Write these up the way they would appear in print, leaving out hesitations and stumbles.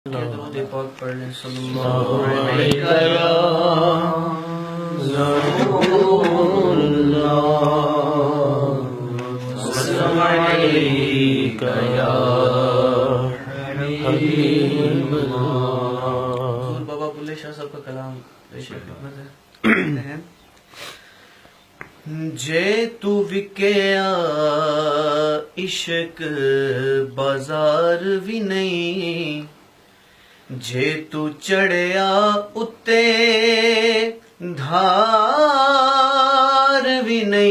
पाक पढ़ लें सल्लल्लाहु अलैहि वसल्लम बाबा बुल्ले शाह साहब का कलाम है। जे तू विकया इश्क बाजार भी नहीं, जे तू चढ़िया उत्ते धार भी नहीं,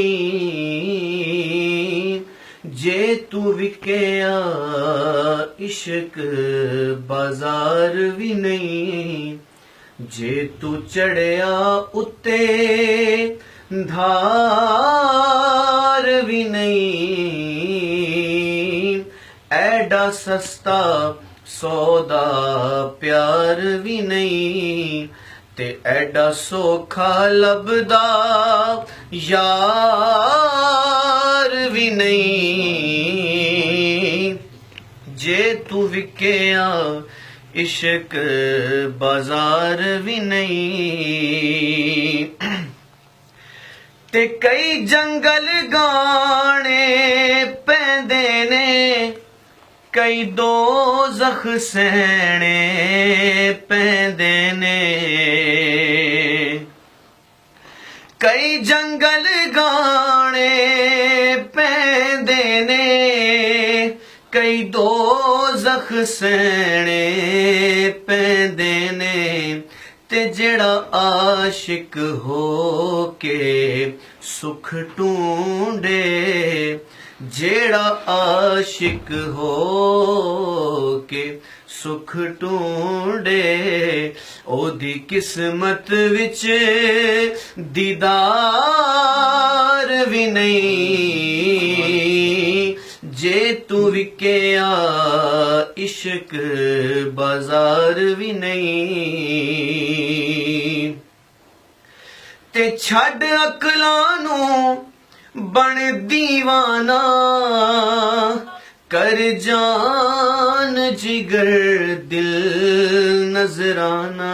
जे तू विकया इश्क बाजार भी नहीं, जे तू चढ़िया उत्ते धार भी नहीं, ऐडा सस्ता सौदा प्यार भी नहीं, ते ऐडा सौखा लभदा यार भी नहीं, जे तू विकया इश्क बाजार भी नहीं। ते कई जंगल गाने पैंदे ने, कई दोज़ख सहने पैंदे ने, कई जंगल गाने पैंदे ने, कई दोज़ख सहने पैंदे ने, ते जेड़ा आशिक हो के सुख ढूंढे, जेड़ा आशिक हो के सुख ढूंढे, ओदी किस्मत विच दीदार भी नहीं, जे तू विकया इश्क बाजार भी नहीं। ते छड़ अकलां नूं बन दीवाना, कर जान जिगर दिल नजराना,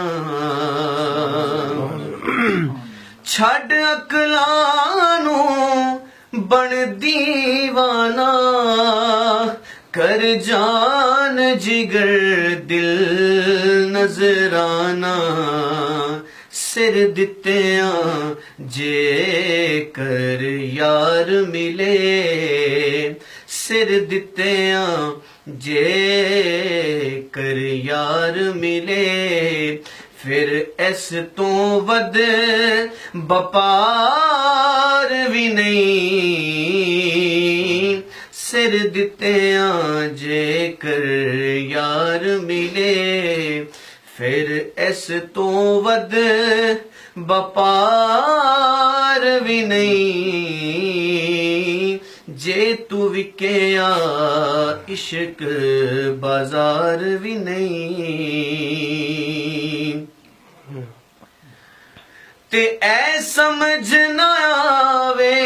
छड़ अकलां नूं बन दीवाना, कर जान जिगर दिल नजराना, सिर दित्तिया जे कर यार मिले, सिर दित्तिया जे कर यार मिले, फिर इस तो वध बपार भी नहीं, सिर दित्तिया जे कर यार मिले, फिर इस तो वध बपार भी नहीं, जे तू विकया इश्क बाजार भी नहीं। ते ऐ समझ ना आवे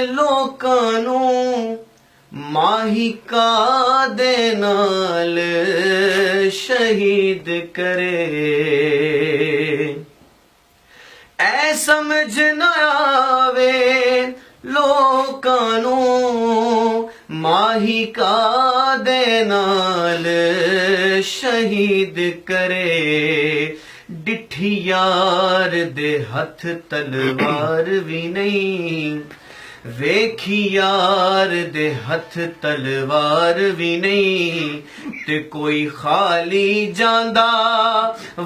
लोकां नूं माही का दे नाल शहीद करे, ऐ समझ ना आवे लोकां नूं माही का दे नाल शहीद करे, डिठी यार दे हथ तलवार भी नहीं, वेखी यार दे हथ तलवार भी नहीं, ते कोई खाली जांदा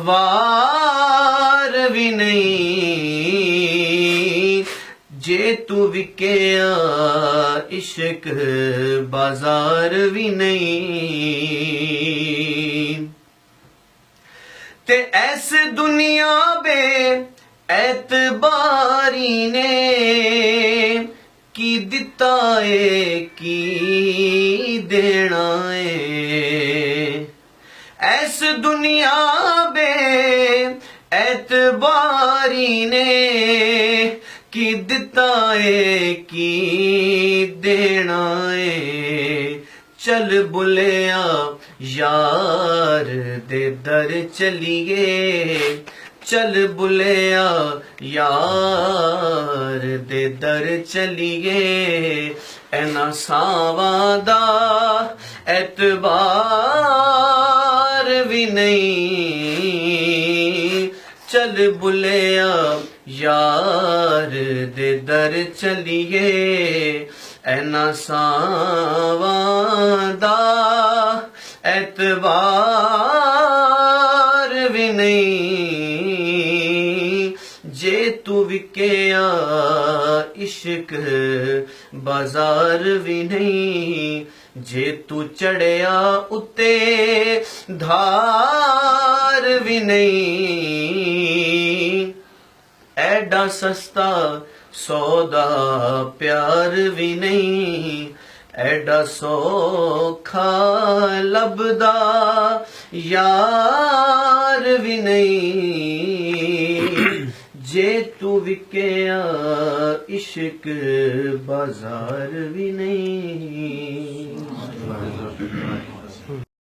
वार भी नहीं, जे तू विकया इश्क बाजार भी नहीं। ते ऐस दुनिया बे एतबारी ने की दिता है की देना है, ऐस दुनिया बे एतबारी ने की दिता है की देना है, चल बुलिया यार दे दर चलिए चल बुलिया यार दे दर चलिए एना सावां दा एतबार भी नहीं चल बुलिया यार दे दर चलिए एना सावां दा एतबार भी नहीं जे तू विकिया इश्क बाजार भी नहीं जे तू चढ़िया उत्ते धार भी नहीं एडा सस्ता सौदा प्यार भी नहीं एडा सौखा लभदा यार भी नहीं जे तू विकिया इश्क बाजार भी नहीं।